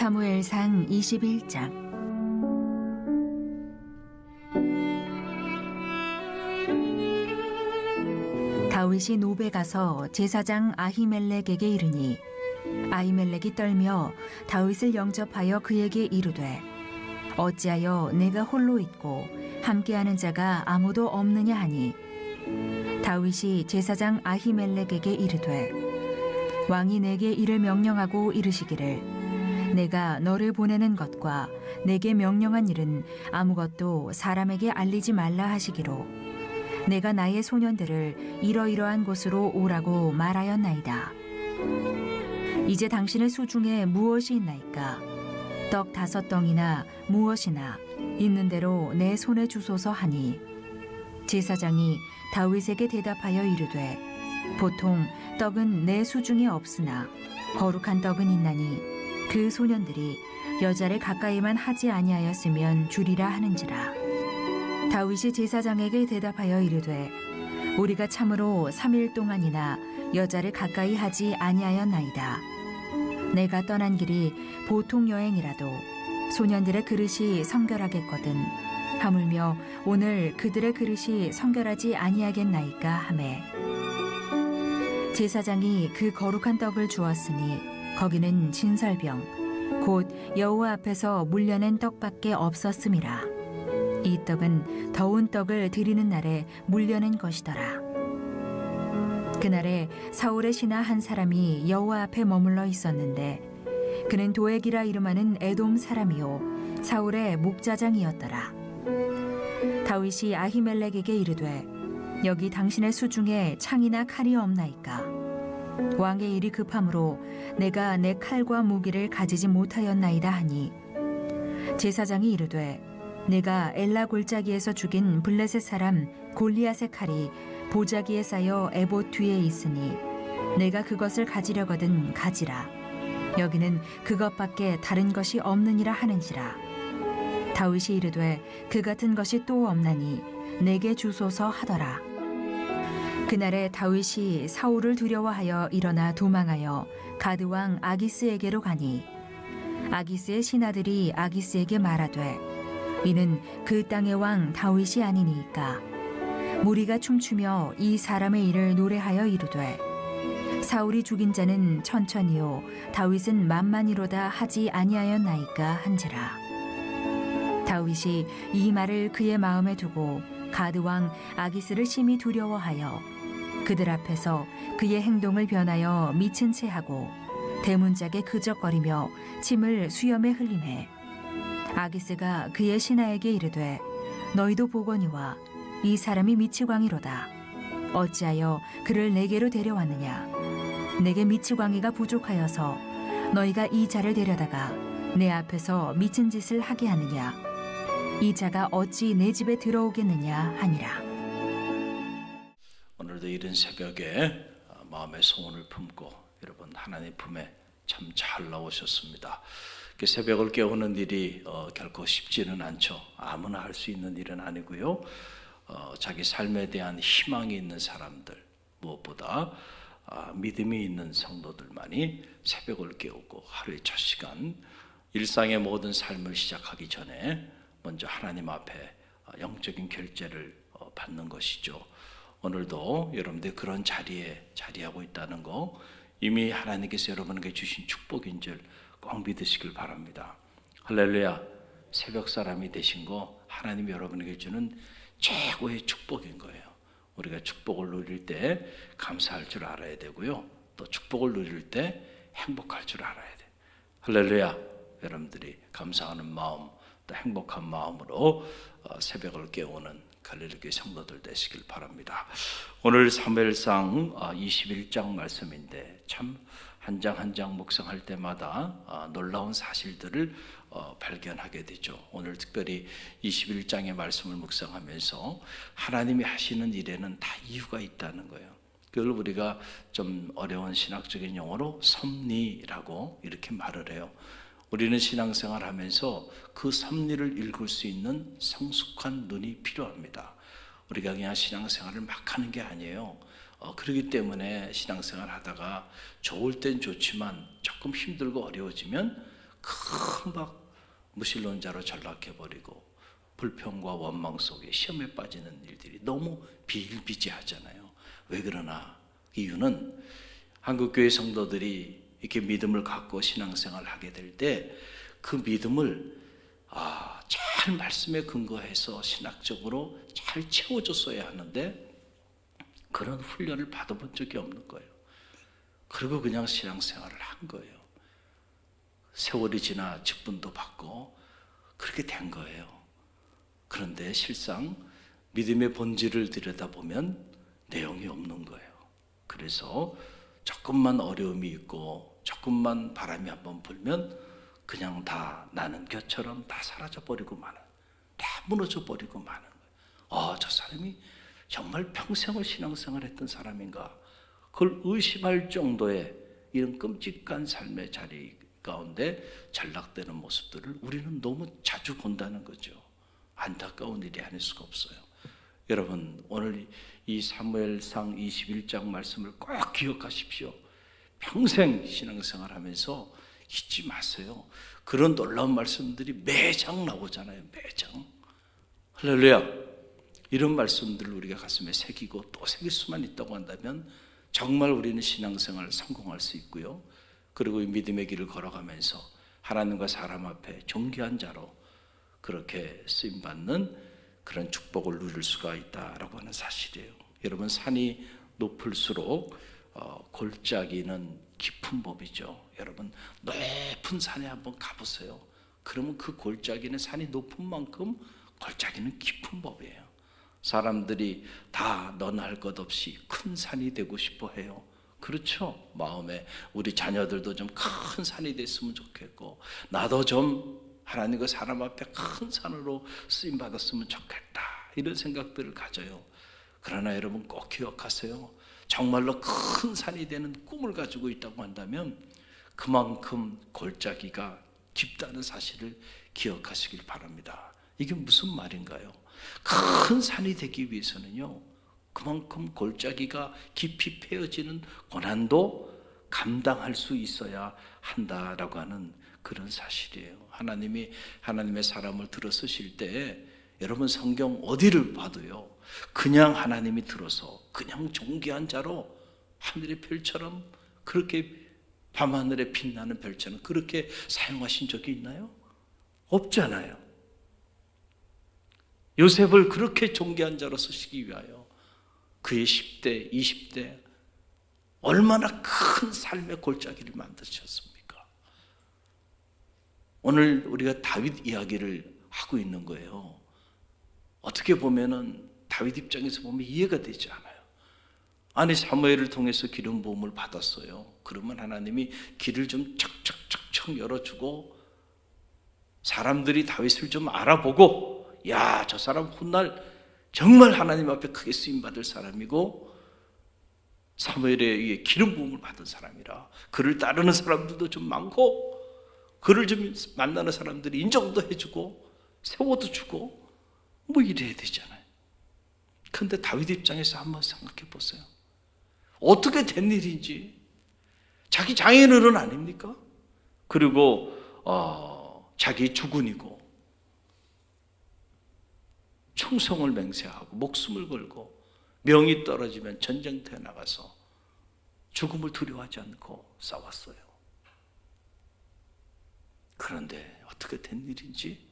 사무엘상 21장. 다윗이 노베 가서 제사장 아히멜렉에게 이르니 아히멜렉이 떨며 다윗을 영접하여 그에게 이르되 어찌하여 내가 홀로 있고 함께하는 자가 아무도 없느냐 하니 다윗이 제사장 아히멜렉에게 이르되 왕이 내게 이를 명령하고 이르시기를 내가 너를 보내는 것과 내게 명령한 일은 아무것도 사람에게 알리지 말라 하시기로 내가 나의 소년들을 이러이러한 곳으로 오라고 말하였나이다. 이제 당신의 수중에 무엇이 있나이까? 떡 5덩이나 무엇이나 있는 대로 내 손에 주소서 하니 제사장이 다윗에게 대답하여 이르되 보통 떡은 내 수중에 없으나 거룩한 떡은 있나니 그 소년들이 여자를 가까이만 하지 아니하였으면 주리라 하는지라. 다윗이 제사장에게 대답하여 이르되 우리가 참으로 3일 동안이나 여자를 가까이 하지 아니하였나이다. 내가 떠난 길이 보통 여행이라도 소년들의 그릇이 성결하겠거든 하물며 오늘 그들의 그릇이 성결하지 아니하겠나이까 하매 제사장이 그 거룩한 떡을 주었으니 거기는 진설병 곧 여호와 앞에서 물려낸 떡밖에 없었음이라. 이 떡은 더운 떡을 드리는 날에 물려낸 것이더라. 그날에 사울의 신하 한 사람이 여호와 앞에 머물러 있었는데 그는 도액이라 이름하는 에돔 사람이요 사울의 목자장이었더라. 다윗이 아히멜렉에게 이르되 여기 당신의 수중에 창이나 칼이 없나이까? 왕의 일이 급함으로 내가 내 칼과 무기를 가지지 못하였나이다 하니 제사장이 이르되 내가 엘라 골짜기에서 죽인 블레셋 사람 골리앗의 칼이 보자기에 쌓여 에봇 뒤에 있으니 내가 그것을 가지려거든 가지라. 여기는 그것밖에 다른 것이 없느니라 하는지라. 다윗이 이르되 그 같은 것이 또 없나니 내게 주소서 하더라. 그날에 다윗이 사울을 두려워하여 일어나 도망하여 가드 왕 아기스에게로 가니 아기스의 신하들이 아기스에게 말하되 이는 그 땅의 왕 다윗이 아니니까 무리가 춤추며 이 사람의 일을 노래하여 이르되 사울이 죽인 자는 천천히요 다윗은 만만이로다 하지 아니하였나이까 한지라. 다윗이 이 말을 그의 마음에 두고 가드 왕 아기스를 심히 두려워하여 그들 앞에서 그의 행동을 변하여 미친 채 하고 대문짝에 그적거리며 침을 수염에 흘리매 아기스가 그의 신하에게 이르되 너희도 보거니와 이 사람이 미치광이로다. 어찌하여 그를 내게로 데려왔느냐? 내게 미치광이가 부족하여서 너희가 이 자를 데려다가 내 앞에서 미친 짓을 하게 하느냐? 이 자가 어찌 내 집에 들어오겠느냐 하니라. 오늘도 이른 새벽에 마음의 소원을 품고 여러분 하나님 품에 참 잘 나오셨습니다. 새벽을 깨우는 일이 결코 쉽지는 않죠. 아무나 할 수 있는 일은 아니고요. 자기 삶에 대한 희망이 있는 사람들, 무엇보다 믿음이 있는 성도들만이 새벽을 깨우고 하루의 첫 시간 일상의 모든 삶을 시작하기 전에 먼저 하나님 앞에 영적인 결제를 받는 것이죠. 오늘도 여러분들 그런 자리에 자리하고 있다는 거 이미 하나님께서 여러분에게 주신 축복인 줄 꼭 믿으시길 바랍니다. 할렐루야. 새벽 사람이 되신 거 하나님이 여러분에게 주는 최고의 축복인 거예요. 우리가 축복을 누릴 때 감사할 줄 알아야 되고요. 또 축복을 누릴 때 행복할 줄 알아야 돼요. 할렐루야. 여러분들이 감사하는 마음 또 행복한 마음으로 새벽을 깨우는 갈릴리교회 성도들 되시길 바랍니다. 오늘 사무엘상 21장 말씀인데 참 한 장 한 장 묵상할 때마다 놀라운 사실들을 발견하게 되죠. 오늘 특별히 21장의 말씀을 묵상하면서 하나님이 하시는 일에는 다 이유가 있다는 거예요. 그걸 우리가 좀 어려운 신학적인 용어로 섭리라고 이렇게 말을 해요. 우리는 신앙생활 하면서 그 섭리를 읽을 수 있는 성숙한 눈이 필요합니다. 우리가 그냥 신앙생활을 막 하는 게 아니에요. 그렇기 때문에 신앙생활 하다가 좋을 땐 좋지만 조금 힘들고 어려워지면 큰 막 무신론자로 전락해버리고 불평과 원망 속에 시험에 빠지는 일들이 너무 비일비재하잖아요. 왜 그러나? 이유는 한국교회 성도들이 이렇게 믿음을 갖고 신앙생활을 하게 될 때 그 믿음을 잘 말씀에 근거해서 신학적으로 잘 채워줬어야 하는데 그런 훈련을 받아본 적이 없는 거예요. 그리고 그냥 신앙생활을 한 거예요. 세월이 지나 직분도 받고 그렇게 된 거예요. 그런데 실상 믿음의 본질을 들여다보면 내용이 없는 거예요. 그래서 조금만 어려움이 있고 조금만 바람이 한번 불면 그냥 다 나는 것처럼 다 사라져버리고 마는, 다 무너져버리고 마는 거예요. 저 사람이 정말 평생을 신앙생활 했던 사람인가? 그걸 의심할 정도의 이런 끔찍한 삶의 자리 가운데 전락되는 모습들을 우리는 너무 자주 본다는 거죠. 안타까운 일이 아닐 수가 없어요. 여러분, 오늘 이 사무엘상 21장 말씀을 꼭 기억하십시오. 평생 신앙생활 하면서 잊지 마세요. 그런 놀라운 말씀들이 매장 나오잖아요. 매장. 할렐루야. 이런 말씀들을 우리가 가슴에 새기고 또 새길 수만 있다고 한다면 정말 우리는 신앙생활을 성공할 수 있고요. 그리고 이 믿음의 길을 걸어가면서 하나님과 사람 앞에 존귀한 자로 그렇게 쓰임받는 그런 축복을 누릴 수가 있다라고 하는 사실이에요. 여러분, 산이 높을수록 골짜기는 깊은 법이죠. 여러분, 높은 산에 한번 가보세요. 그러면 그 골짜기는 산이 높은 만큼 골짜기는 깊은 법이에요. 사람들이 다 너나 할 것 없이 큰 산이 되고 싶어 해요. 그렇죠? 마음에 우리 자녀들도 좀 큰 산이 됐으면 좋겠고 나도 좀 하나님과 사람 앞에 큰 산으로 쓰임 받았으면 좋겠다, 이런 생각들을 가져요. 그러나 여러분 꼭 기억하세요. 정말로 큰 산이 되는 꿈을 가지고 있다고 한다면 그만큼 골짜기가 깊다는 사실을 기억하시길 바랍니다. 이게 무슨 말인가요? 큰 산이 되기 위해서는요, 그만큼 골짜기가 깊이 패여지는 고난도 감당할 수 있어야 한다라고 하는 그런 사실이에요. 하나님이 하나님의 사람을 들어 쓰실 때 여러분 성경 어디를 봐도요, 그냥 하나님이 들어서 그냥 존귀한 자로 하늘의 별처럼 그렇게 밤하늘에 빛나는 별처럼 그렇게 사용하신 적이 있나요? 없잖아요. 요셉을 그렇게 존귀한 자로 쓰시기 위하여 그의 10대, 20대 얼마나 큰 삶의 골짜기를 만드셨습니까? 오늘 우리가 다윗 이야기를 하고 있는 거예요. 어떻게 보면은 다윗 입장에서 보면 이해가 되지 않아요. 아니, 사무엘을 통해서 기름 부음을 받았어요. 그러면 하나님이 길을 좀 척척척척 열어주고 사람들이 다윗을 좀 알아보고, 야, 저 사람 훗날 정말 하나님 앞에 크게 쓰임받을 사람이고 사무엘에 의해 기름 부음을 받은 사람이라 그를 따르는 사람들도 좀 많고 그를 좀 만나는 사람들이 인정도 해주고 세워도 주고 뭐 이래야 되잖아요. 그런데 다윗 입장에서 한번 생각해 보세요. 어떻게 된 일인지. 자기 장인어른 아닙니까? 그리고 자기 주군이고 충성을 맹세하고 목숨을 걸고 명이 떨어지면 전쟁터에 나가서 죽음을 두려워하지 않고 싸웠어요. 그런데 어떻게 된 일인지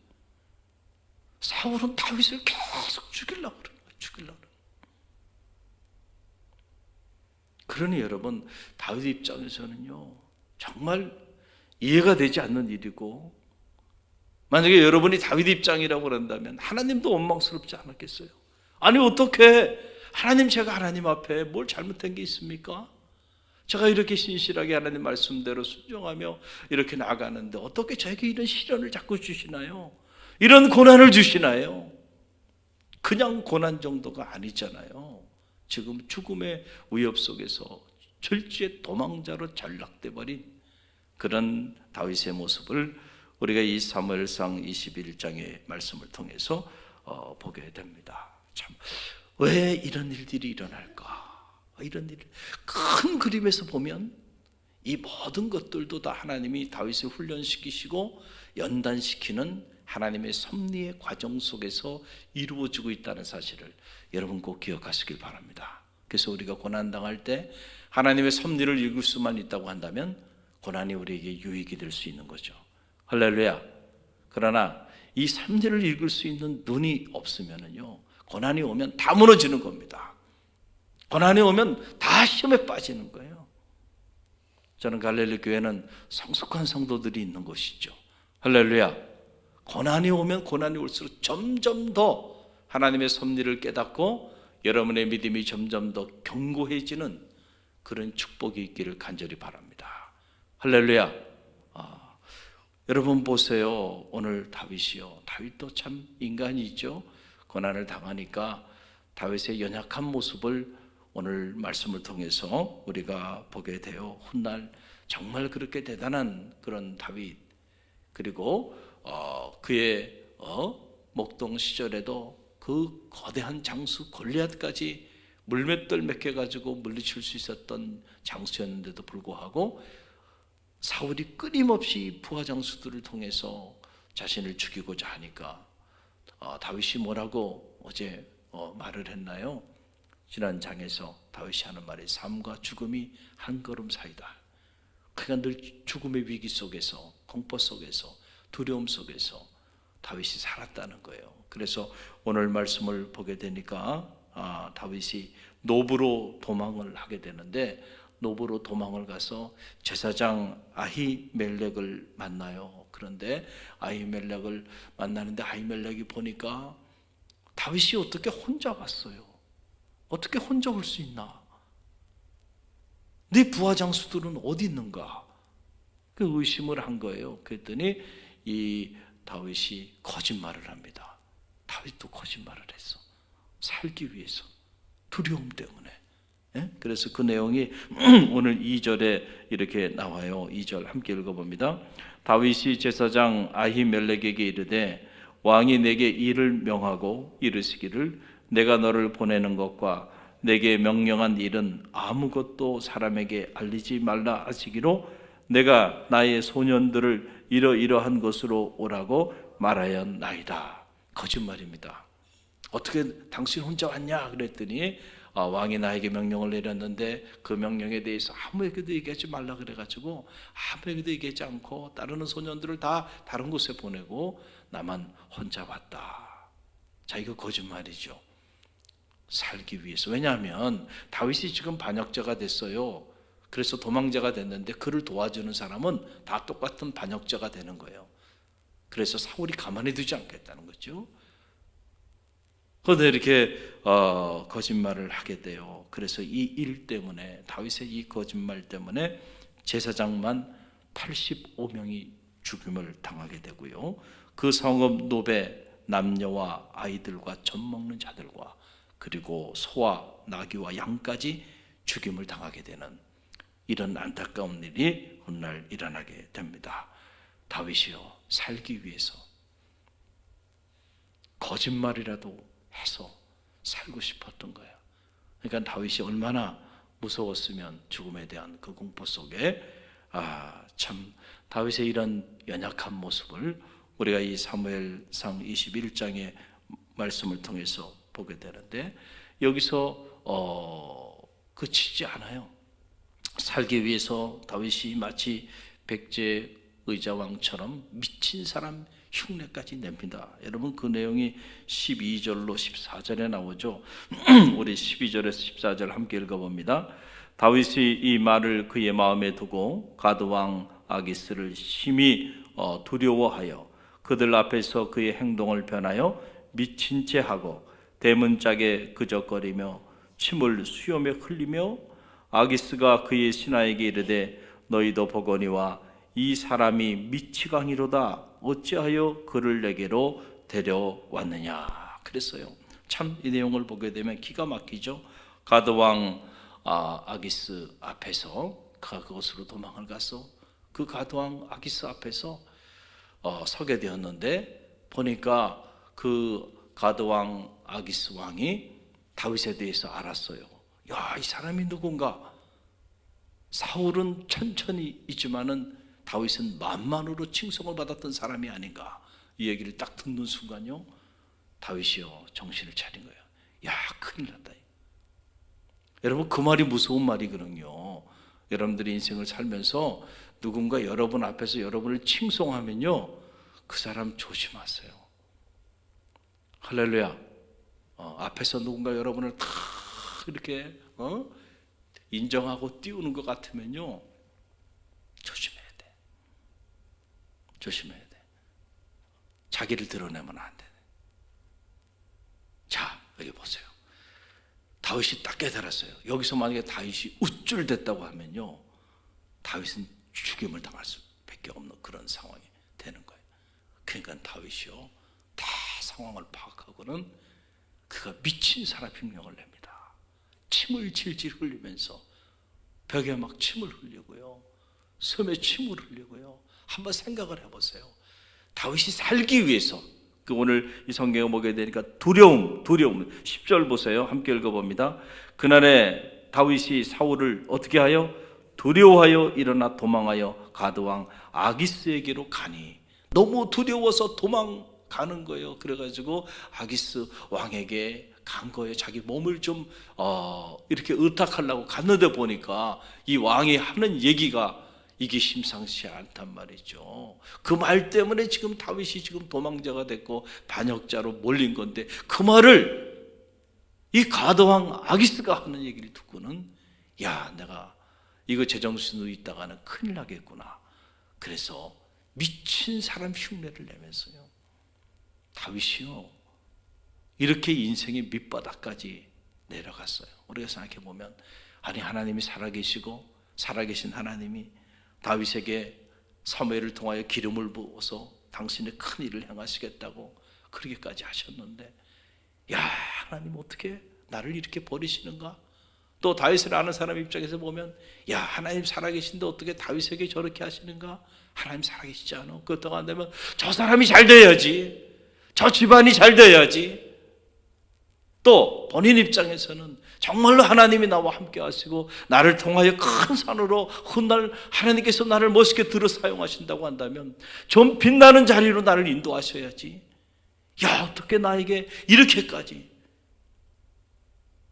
사울은 다윗을 계속 죽이려고 그러는 거예요. 죽이려고 그러는 거예요. 그러니 여러분, 다윗 입장에서는요 정말 이해가 되지 않는 일이고, 만약에 여러분이 다윗 입장이라고 그런다면 하나님도 원망스럽지 않았겠어요? 아니, 어떻게 하나님, 제가 하나님 앞에 뭘 잘못한 게 있습니까? 제가 이렇게 신실하게 하나님 말씀대로 순종하며 이렇게 나가는데 어떻게 저에게 이런 시련을 자꾸 주시나요? 이런 고난을 주시나요? 그냥 고난 정도가 아니잖아요. 지금 죽음의 위협 속에서 절지의 도망자로 전락돼 버린 그런 다윗의 모습을 우리가 이 사무엘상 21장의 말씀을 통해서 보게 됩니다. 참, 왜 이런 일들이 일어날까? 이런 일, 큰 그림에서 보면 이 모든 것들도 다 하나님이 다윗을 훈련시키시고 연단시키는 하나님의 섭리의 과정 속에서 이루어지고 있다는 사실을 여러분 꼭 기억하시길 바랍니다. 그래서 우리가 고난당할 때 하나님의 섭리를 읽을 수만 있다고 한다면 고난이 우리에게 유익이 될 수 있는 거죠. 할렐루야. 그러나 이 섭리를 읽을 수 있는 눈이 없으면요, 고난이 오면 다 무너지는 겁니다. 고난이 오면 다 시험에 빠지는 거예요. 저는 갈릴리 교회는 성숙한 성도들이 있는 곳이죠. 할렐루야. 고난이 오면 고난이 올수록 점점 더 하나님의 섭리를 깨닫고 여러분의 믿음이 점점 더 견고해지는 그런 축복이 있기를 간절히 바랍니다. 할렐루야. 여러분 보세요. 오늘 다윗이요. 다윗도 참 인간이죠. 고난을 당하니까 다윗의 연약한 모습을 오늘 말씀을 통해서 우리가 보게 돼요. 훗날 정말 그렇게 대단한 그런 다윗, 그리고 그의 목동 시절에도 그 거대한 장수 골리앗까지 물맷돌 몇 개 가지고 물리칠 수 있었던 장수였는데도 불구하고 사울이 끊임없이 부하 장수들을 통해서 자신을 죽이고자 하니까 다윗이 뭐라고 어제 말을 했나요? 지난 장에서 다윗이 하는 말이 삶과 죽음이 한 걸음 사이다. 그러니까 늘 죽음의 위기 속에서, 공포 속에서, 두려움 속에서 다윗이 살았다는 거예요. 그래서 오늘 말씀을 보게 되니까 다윗이 노브로 도망을 하게 되는데, 노브로 도망을 가서 제사장 아히멜렉을 만나요. 그런데 아히멜렉을 만나는데 아히멜렉이 보니까 다윗이 어떻게 혼자 왔어요? 어떻게 혼자 올 수 있나? 네 부하 장수들은 어디 있는가? 그 의심을 한 거예요. 그랬더니 이 다윗이 거짓말을 합니다. 다윗도 거짓말을 했어. 살기 위해서, 두려움 때문에. 그래서 그 내용이 오늘 2절에 이렇게 나와요. 2절 함께 읽어봅니다. 다윗이 제사장 아히멜렉에게 이르되 왕이 내게 일을 명하고 이르시기를 내가 너를 보내는 것과 내게 명령한 일은 아무것도 사람에게 알리지 말라 하시기로 내가 나의 소년들을 이러이러한 곳으로 오라고 말하였나이다. 거짓말입니다. 어떻게 당신 혼자 왔냐 그랬더니 왕이 나에게 명령을 내렸는데 그 명령에 대해서 아무에게도 얘기하지 말라 그래가지고 아무에게도 얘기하지 않고 따르는 소년들을 다 다른 곳에 보내고 나만 혼자 왔다. 자, 이거 거짓말이죠. 살기 위해서. 왜냐하면 다윗이 지금 반역자가 됐어요. 그래서 도망자가 됐는데 그를 도와주는 사람은 다 똑같은 반역자가 되는 거예요. 그래서 사울이 가만히 두지 않겠다는 거죠. 그런데 이렇게 거짓말을 하게 돼요. 그래서 이 일 때문에, 다윗의 이 거짓말 때문에 제사장만 85명이 죽임을 당하게 되고요. 그 성읍 노베 남녀와 아이들과 젖 먹는 자들과 그리고 소와 나귀와 양까지 죽임을 당하게 되는 이런 안타까운 일이 훗날 일어나게 됩니다. 다윗이요, 살기 위해서 거짓말이라도 해서 살고 싶었던 거예요. 그러니까 다윗이 얼마나 무서웠으면 죽음에 대한 그 공포 속에 참 다윗의 이런 연약한 모습을 우리가 이 사무엘상 21장의 말씀을 통해서 보게 되는데, 여기서 그치지 않아요. 살기 위해서 다윗이 마치 백제 의자왕처럼 미친 사람 흉내까지 냅니다. 여러분 그 내용이 12절로 14절에 나오죠. 우리 12절에서 14절 함께 읽어봅니다. 다윗이 이 말을 그의 마음에 두고 가드왕 아기스를 심히 두려워하여 그들 앞에서 그의 행동을 변하여 미친 채 하고 대문짝에 그적거리며 침을 수염에 흘리며 아기스가 그의 신하에게 이르되 너희도 보거니와 이 사람이 미치광이로다. 어찌하여 그를 내게로 데려왔느냐 그랬어요. 참 이 내용을 보게 되면 기가 막히죠. 가드왕 아기스 앞에서 그곳으로 도망을 가서 그 가드왕 아기스 앞에서 서게 되었는데, 보니까 그 가드왕 아기스 왕이 다윗에 대해서 알았어요. 야, 이 사람이 누군가? 사울은 천천히 있지만은 다윗은 만만으로 칭송을 받았던 사람이 아닌가. 이 얘기를 딱 듣는 순간요, 다윗이요 정신을 차린 거예요. 야, 큰일 났다. 여러분, 그 말이 무서운 말이거든요. 여러분들이 인생을 살면서 누군가 여러분 앞에서 여러분을 칭송하면요, 그 사람 조심하세요. 할렐루야. 앞에서 누군가 여러분을 다 이렇게 인정하고 띄우는 것 같으면요, 조심해야 돼. 조심해야 돼. 자기를 드러내면 안 돼. 자, 여기 보세요. 다윗이 딱 깨달았어요. 여기서 만약에 다윗이 우쭐댔다고 하면요, 다윗은 죽임을 당할 수밖에 없는 그런 상황이 되는 거예요. 그러니까 다윗이요, 다 상황을 파악하고는 그가 미친 사람 흉령을 냅니다. 침을 질질 흘리면서 벽에 막 침을 흘리고요, 섬에 침을 흘리고요. 한번 생각을 해보세요. 다윗이 살기 위해서, 오늘 이 성경을 보게 되니까 두려움 10절 보세요. 함께 읽어봅니다. 그날에 다윗이 사울을 어떻게 하여? 두려워하여 일어나 도망하여 가드왕 아기스에게로 가니. 너무 두려워서 도망가는 거예요. 그래가지고 아기스 왕에게 간 거예요. 자기 몸을 좀 이렇게 의탁하려고 갔는데 보니까 이 왕이 하는 얘기가 이게 심상치 않단 말이죠. 그 말 때문에 지금 다윗이 지금 도망자가 됐고 반역자로 몰린 건데, 그 말을 이 가드왕 아기스가 하는 얘기를 듣고는, 야, 내가 이거 제정신으로 있다가는 큰일 나겠구나. 그래서 미친 사람 흉내를 내면서요, 다윗이요 이렇게 인생의 밑바닥까지 내려갔어요. 우리가 생각해 보면, 아니, 하나님이 살아계시고 살아계신 하나님이 다윗에게 사무엘을 통하여 기름을 부어서 당신의 큰 일을 행하시겠다고 그렇게까지 하셨는데, 야, 하나님 어떻게 나를 이렇게 버리시는가? 또 다윗을 아는 사람 입장에서 보면, 야, 하나님 살아계신데 어떻게 다윗에게 저렇게 하시는가? 하나님 살아계시지 않아? 그렇다고 한다면 저 사람이 잘 돼야지, 저 집안이 잘 돼야지. 또 본인 입장에서는 정말로 하나님이 나와 함께 하시고 나를 통하여 큰 산으로 훗날 하나님께서 나를 멋있게 들어 사용하신다고 한다면 좀 빛나는 자리로 나를 인도하셔야지. 야, 어떻게 나에게 이렇게까지,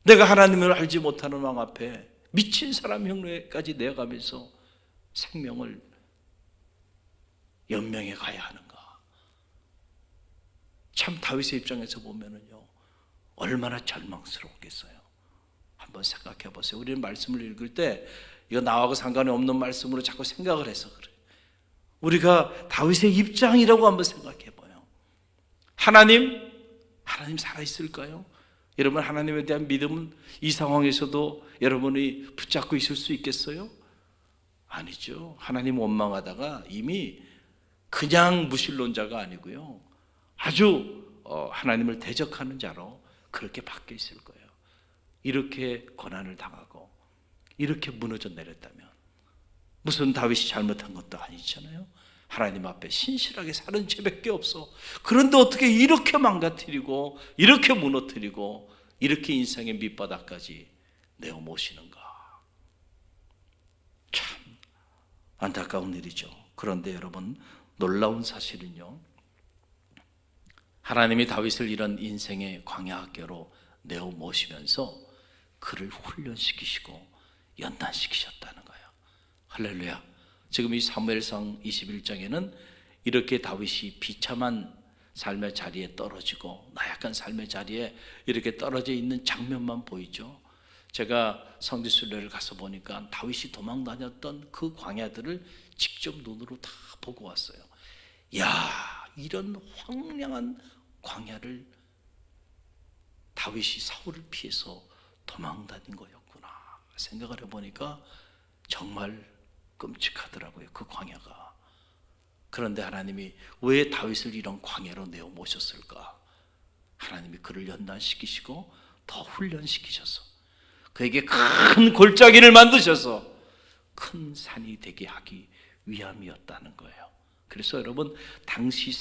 내가 하나님을 알지 못하는 왕 앞에 미친 사람 흉내까지 내가면서 생명을 연명해 가야 하는가? 참 다윗의 입장에서 보면은요, 얼마나 절망스러웠겠어요. 한번 생각해 보세요. 우리는 말씀을 읽을 때 이거 나하고 상관이 없는 말씀으로 자꾸 생각을 해서 그래요. 우리가 다윗의 입장이라고 한번 생각해 봐요. 하나님 살아있을까요? 여러분, 하나님에 대한 믿음은 이 상황에서도 여러분이 붙잡고 있을 수 있겠어요? 아니죠. 하나님 원망하다가 이미 그냥 무신론자가 아니고요, 아주 하나님을 대적하는 자로 그렇게 바뀌어 있을 거예요. 이렇게 고난을 당하고 이렇게 무너져 내렸다면 무슨 다윗이 잘못한 것도 아니잖아요. 하나님 앞에 신실하게 사는 죄밖에 없어. 그런데 어떻게 이렇게 망가뜨리고 이렇게 무너뜨리고 이렇게 인생의 밑바닥까지 내어 모시는가? 참 안타까운 일이죠. 그런데 여러분, 놀라운 사실은요, 하나님이 다윗을 이런 인생의 광야학교로 내어 모시면서 그를 훈련시키시고 연단시키셨다는 거예요. 할렐루야. 지금 이 사무엘상 21장에는 이렇게 다윗이 비참한 삶의 자리에 떨어지고 나약한 삶의 자리에 이렇게 떨어져 있는 장면만 보이죠. 제가 성지순례를 가서 보니까 다윗이 도망 다녔던 그 광야들을 직접 눈으로 다 보고 왔어요. 야, 이런 황량한 광야를 다윗이 사울을 피해서 도망 다닌 거였구나 생각을 해보니까 정말 끔찍하더라고요, 그 광야가. 그런데 하나님이 왜 다윗을 이런 광야로 내어 모셨을까? 하나님이 그를 연단시키시고 더 훈련시키셔서 그에게 큰 골짜기를 만드셔서 큰 산이 되게 하기 위함이었다는 거예요. 그래서 여러분, 당시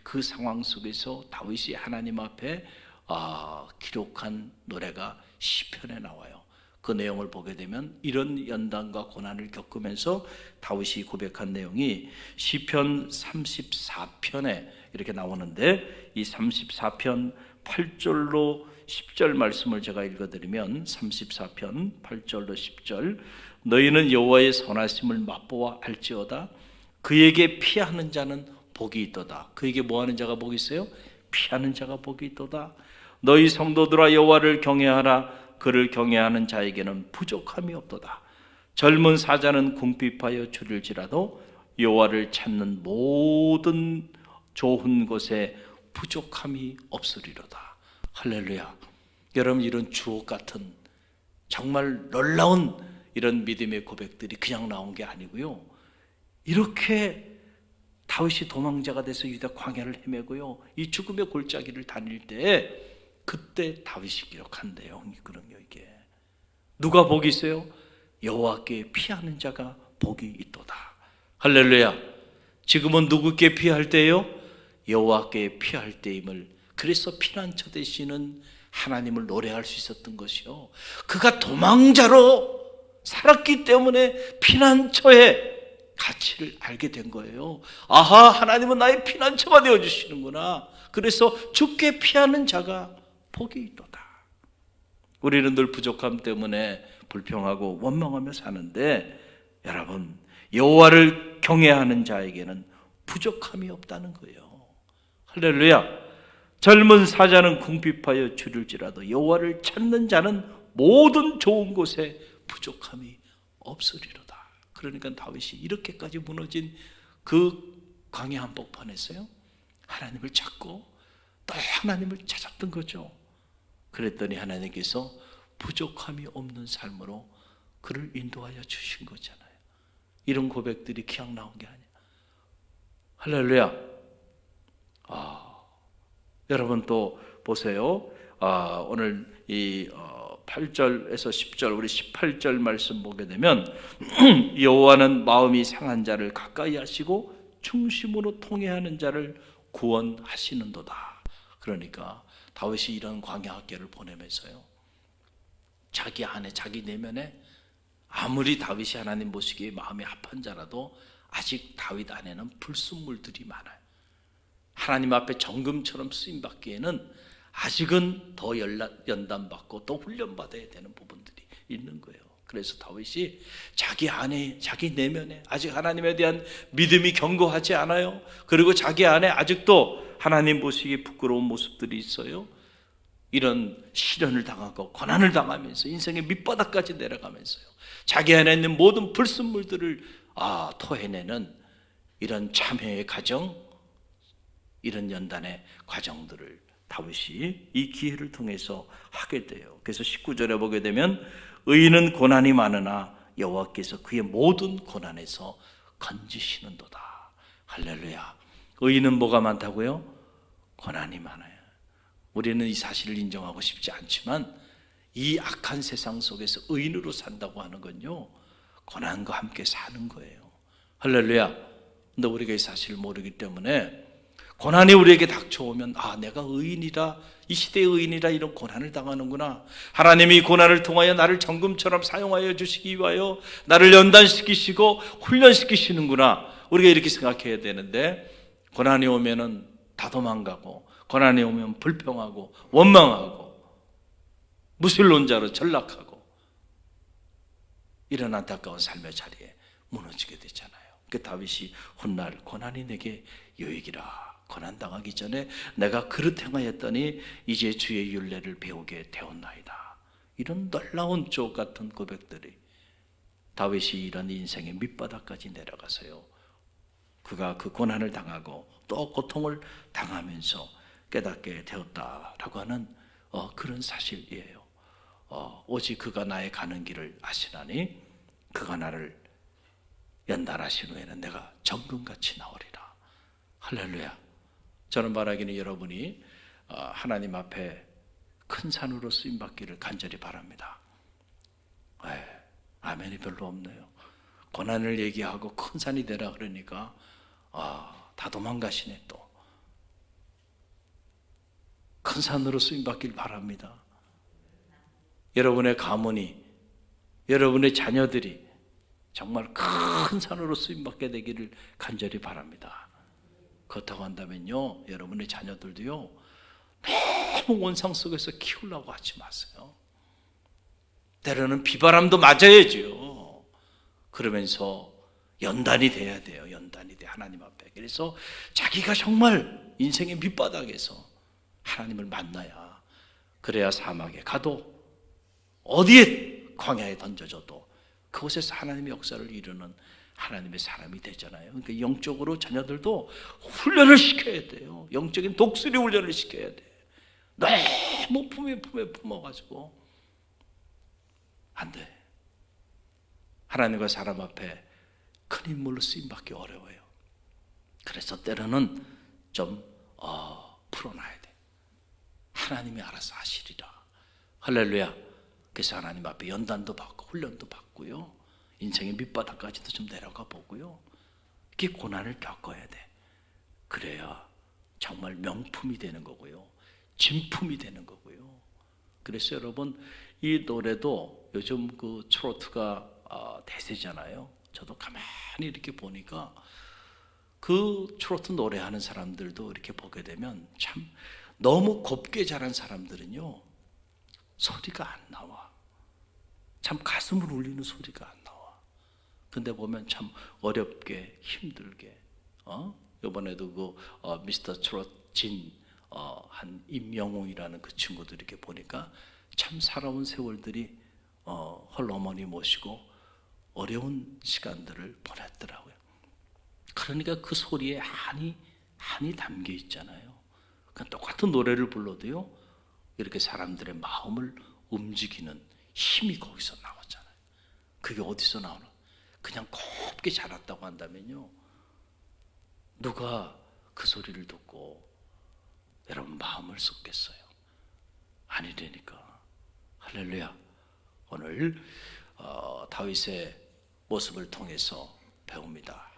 그 상황 속에서 다윗이 하나님 앞에 기록한 노래가 시편에 나와요. 그 내용을 보게 되면 이런 연단과 고난을 겪으면서 다윗이 고백한 내용이 시편 34편에 이렇게 나오는데, 이 34편 8절로 10절 말씀을 제가 읽어드리면, 34편 8절로 10절, 너희는 여호와의 선하심을 맛보아 알지어다. 그에게 피하는 자는 복이 있도다. 그에게 뭐하는 자가 복이 있어요? 피하는 자가 복이 있도다. 너희 성도들아 여호와를 경외하라. 그를 경외하는 자에게는 부족함이 없도다. 젊은 사자는 궁핍하여 줄일지라도 여호와를 찾는 모든 좋은 곳에 부족함이 없으리로다. 할렐루야. 여러분, 이런 주옥 같은 정말 놀라운 이런 믿음의 고백들이 그냥 나온 게 아니고요, 이렇게 다윗이 도망자가 돼서 유다 광야를 헤매고요, 이 죽음의 골짜기를 다닐 때 그때 다윗이 기록한 내용이거든요. 이게 누가 복이 있어요? 여호와께 피하는 자가 복이 있도다. 할렐루야. 지금은 누구께 피할 때요? 여호와께 피할 때임을, 그래서 피난처 되시는 하나님을 노래할 수 있었던 것이요, 그가 도망자로 살았기 때문에 피난처의 가치를 알게 된 거예요. 아하, 하나님은 나의 피난처가 되어주시는구나. 그래서 주께 피하는 자가 복이 있도다. 우리는 늘 부족함 때문에 불평하고 원망하며 사는데, 여러분, 여호와를 경외하는 자에게는 부족함이 없다는 거예요. 할렐루야. 젊은 사자는 궁핍하여 줄일지라도 여호와를 찾는 자는 모든 좋은 곳에 부족함이 없으리로다. 그러니까 다윗이 이렇게까지 무너진 그 광야 한복판에서요, 하나님을 찾고 또 하나님을 찾았던 거죠. 그랬더니 하나님께서 부족함이 없는 삶으로 그를 인도하여 주신 거잖아요. 이런 고백들이 그냥 나온 게 아니야. 할렐루야. 여러분 또 보세요. 오늘 이 8절에서 10절, 우리 18절 말씀 보게 되면 여호와는 마음이 상한 자를 가까이 하시고 중심으로 통회하는 자를 구원하시는도다. 그러니까 다윗이 이런 광야 학계를 보내면서요, 자기 안에, 자기 내면에 아무리 다윗이 하나님 보시기에 마음이 합한 자라도 아직 다윗 안에는 불순물들이 많아요. 하나님 앞에 정금처럼 쓰임받기에는 아직은 더 연단받고 또 훈련받아야 되는 부분들이 있는 거예요. 그래서 다윗이 자기 안에, 자기 내면에 아직 하나님에 대한 믿음이 견고하지 않아요. 그리고 자기 안에 아직도 하나님 보시기에 부끄러운 모습들이 있어요. 이런 시련을 당하고 고난을 당하면서 인생의 밑바닥까지 내려가면서요, 자기 안에 있는 모든 불순물들을 토해내는 이런 참회의 과정, 이런 연단의 과정들을 다윗이 이 기회를 통해서 하게 돼요. 그래서 19절에 보게 되면 의인은 고난이 많으나 여호와께서 그의 모든 고난에서 건지시는도다. 할렐루야. 의인은 뭐가 많다고요? 고난이 많아요. 우리는 이 사실을 인정하고 싶지 않지만 이 악한 세상 속에서 의인으로 산다고 하는 건요, 고난과 함께 사는 거예요. 할렐루야. 근데 우리가 이 사실을 모르기 때문에 고난이 우리에게 닥쳐오면 내가 의인이라, 이 시대의 의인이라 이런 고난을 당하는구나, 하나님이 고난을 통하여 나를 정금처럼 사용하여 주시기 위하여 나를 연단시키시고 훈련시키시는구나, 우리가 이렇게 생각해야 되는데, 고난이 오면은 다 도망가고, 고난이 오면 불평하고 원망하고 무신론자로 전락하고, 이런 안타까운 삶의 자리에 무너지게 되잖아요. 그 다윗이 훗날 고난이 내게 유익이라, 고난당하기 전에 내가 그릇 행하였더니 이제 주의 율례를 배우게 되었나이다. 이런 놀라운 조 같은 고백들이, 다윗이 이런 인생의 밑바닥까지 내려가서요, 그가 그 고난을 당하고 또 고통을 당하면서 깨닫게 되었다라고 하는 그런 사실이에요. 오직 그가 나의 가는 길을 아시나니 그가 나를 연단하신 후에는 내가 정금같이 나오리라. 할렐루야. 저는 바라기는 여러분이 하나님 앞에 큰 산으로 쓰임받기를 간절히 바랍니다. 아멘이 별로 없네요. 고난을 얘기하고 큰 산이 되라 그러니까 다 도망가시네. 또 큰 산으로 쓰임받길 바랍니다. 여러분의 가문이 여러분의 자녀들이 정말 큰 산으로 쓰임받게 되기를 간절히 바랍니다. 그렇다고 한다면요, 여러분의 자녀들도요, 너무 원상 속에서 키우려고 하지 마세요. 때로는 비바람도 맞아야죠. 그러면서 연단이 돼야 돼요. 연단이 돼, 하나님 앞에. 그래서 자기가 정말 인생의 밑바닥에서 하나님을 만나야, 그래야 사막에 가도 어디에 광야에 던져져도 그곳에서 하나님의 역사를 이루는 하나님의 사람이 되잖아요. 그러니까 영적으로 자녀들도 훈련을 시켜야 돼요. 영적인 독수리 훈련을 시켜야 돼. 너무 품에 품어가지고 안 돼. 하나님과 사람 앞에 큰 인물로 쓰임받기 어려워요. 그래서 때로는 좀 풀어놔야 돼. 하나님이 알아서 하시리라. 할렐루야. 그래서 하나님 앞에 연단도 받고 훈련도 받고요, 인생의 밑바닥까지도 좀 내려가 보고요, 이렇게 고난을 겪어야 돼. 그래야 정말 명품이 되는 거고요, 진품이 되는 거고요. 그래서 여러분, 이 노래도 요즘 그 트로트가 대세잖아요. 저도 가만히 이렇게 보니까 그 트로트 노래하는 사람들도 이렇게 보게 되면 참 너무 곱게 자란 사람들은요, 소리가 안 나와. 참 가슴을 울리는 소리가 안 나와. 근데 보면 참 어렵게 힘들게, 이번에도 그 미스터 트롯 한 임영웅이라는 그 친구들 이렇게 보니까 참 살아온 세월들이 헐어머니 모시고 어려운 시간들을 보냈더라고요. 그러니까 그 소리에 한이 담겨 있잖아요. 그러니까 똑같은 노래를 불러도요, 이렇게 사람들의 마음을 움직이는 힘이 거기서 나오잖아요. 그게 어디서 나오나? 그냥 곱게 자랐다고 한다면요, 누가 그 소리를 듣고 여러분 마음을 쏟겠어요? 아니라니까. 할렐루야. 오늘 다윗의 모습을 통해서 배웁니다.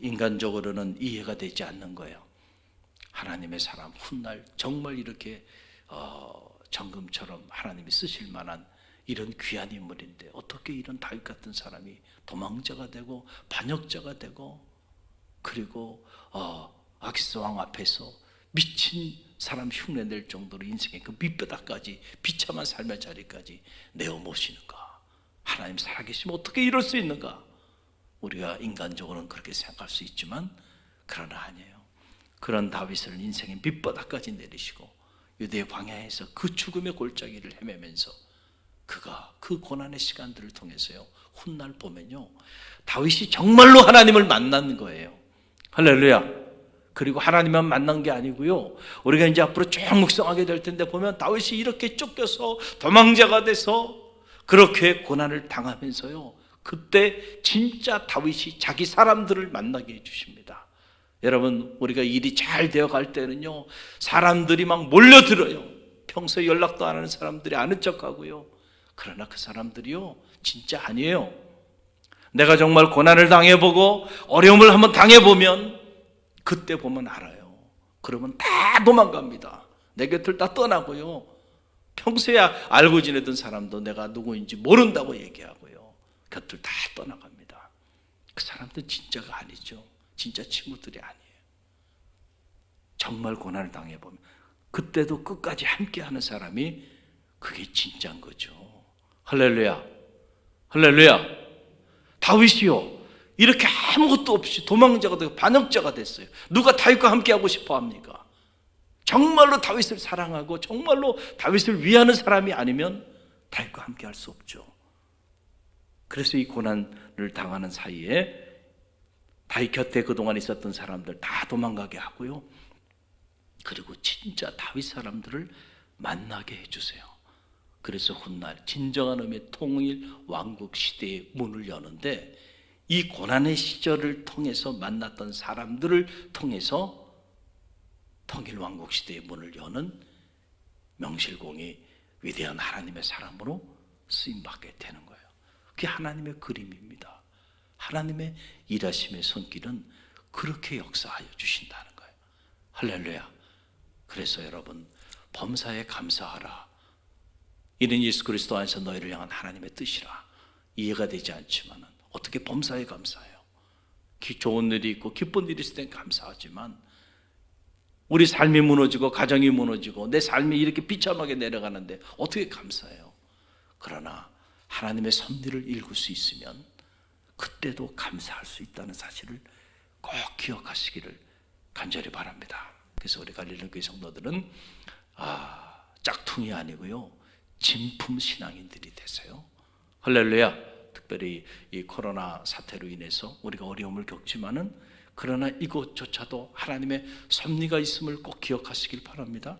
인간적으로는 이해가 되지 않는 거예요. 하나님의 사람, 훗날 정말 이렇게 정금처럼 하나님이 쓰실 만한 이런 귀한 인물인데 어떻게 이런 다윗 같은 사람이 도망자가 되고 반역자가 되고, 그리고 아기스 왕 앞에서 미친 사람 흉내낼 정도로 인생의 그 밑바닥까지 비참한 삶의 자리까지 내어 모시는가? 하나님 살아계시면 어떻게 이럴 수 있는가? 우리가 인간적으로는 그렇게 생각할 수 있지만 그러나 아니에요. 그런 다윗을 인생의 밑바닥까지 내리시고 유대의 광야에서 그 죽음의 골짜기를 헤매면서 그가 그 고난의 시간들을 통해서요, 훗날 보면요, 다윗이 정말로 하나님을 만난 거예요. 할렐루야. 그리고 하나님만 만난 게 아니고요, 우리가 이제 앞으로 쭉 묵상하게 될 텐데 보면 다윗이 이렇게 쫓겨서 도망자가 돼서 그렇게 고난을 당하면서요, 그때 진짜 다윗이 자기 사람들을 만나게 해주십니다. 여러분, 우리가 일이 잘 되어갈 때는요, 사람들이 막 몰려들어요. 평소에 연락도 안 하는 사람들이 아는 척하고요. 그러나 그 사람들이요, 진짜 아니에요. 내가 정말 고난을 당해보고 어려움을 한번 당해보면 그때 보면 알아요. 그러면 다 도망갑니다. 내 곁을 다 떠나고요, 평소에 알고 지내던 사람도 내가 누구인지 모른다고 얘기하고요, 곁을 다 떠나갑니다. 그 사람들은 진짜가 아니죠. 진짜 친구들이 아니에요. 정말 고난을 당해보면 그때도 끝까지 함께하는 사람이 그게 진짜인 거죠. 할렐루야. 할렐루야. 다윗이요, 이렇게 아무것도 없이 도망자가 되고 반역자가 됐어요. 누가 다윗과 함께하고 싶어 합니까? 정말로 다윗을 사랑하고 정말로 다윗을 위하는 사람이 아니면 다윗과 함께할 수 없죠. 그래서 이 고난을 당하는 사이에 다윗 곁에 그동안 있었던 사람들 다 도망가게 하고요, 그리고 진짜 다윗 사람들을 만나게 해주세요. 그래서 훗날 진정한 의미의 통일 왕국 시대의 문을 여는데, 이 고난의 시절을 통해서 만났던 사람들을 통해서 통일 왕국 시대의 문을 여는 명실공히 위대한 하나님의 사람으로 쓰임받게 되는 거예요. 그게 하나님의 그림입니다. 하나님의 일하심의 손길은 그렇게 역사하여 주신다는 거예요. 할렐루야. 그래서 여러분, 범사에 감사하라. 이는 예수 그리스도 안에서 너희를 향한 하나님의 뜻이라. 이해가 되지 않지만 어떻게 범사에 감사해요. 좋은 일이 있고 기쁜 일이 있을 땐 감사하지만 우리 삶이 무너지고 가정이 무너지고 내 삶이 이렇게 비참하게 내려가는데 어떻게 감사해요. 그러나 하나님의 섭리를 읽을 수 있으면 그때도 감사할 수 있다는 사실을 꼭 기억하시기를 간절히 바랍니다. 그래서 우리 갈릴리 교회 성도들은 짝퉁이 아니고요, 진품 신앙인들이 되세요. 할렐루야. 특별히 이 코로나 사태로 인해서 우리가 어려움을 겪지만은 그러나 이것조차도 하나님의 섭리가 있음을 꼭 기억하시길 바랍니다.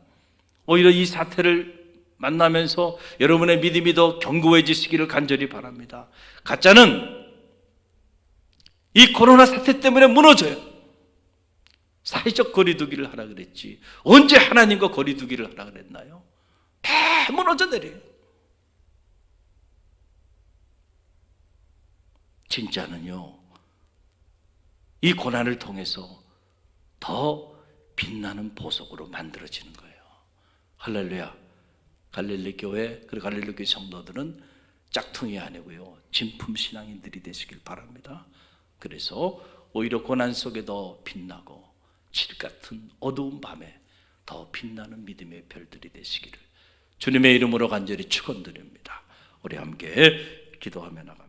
오히려 이 사태를 만나면서 여러분의 믿음이 더 견고해지시기를 간절히 바랍니다. 가짜는 이 코로나 사태 때문에 무너져요. 사회적 거리두기를 하라 그랬지 언제 하나님과 거리두기를 하라 그랬나요? 다 무너져 내려요. 진짜는요, 이 고난을 통해서 더 빛나는 보석으로 만들어지는 거예요. 할렐루야. 갈릴리 교회 그리고 갈릴리 교회 성도들은 짝퉁이 아니고요, 진품 신앙인들이 되시길 바랍니다. 그래서 오히려 고난 속에 더 빛나고 질 같은 어두운 밤에 더 빛나는 믿음의 별들이 되시기를 주님의 이름으로 간절히 축원드립니다. 우리 함께 기도하며 나갑니다.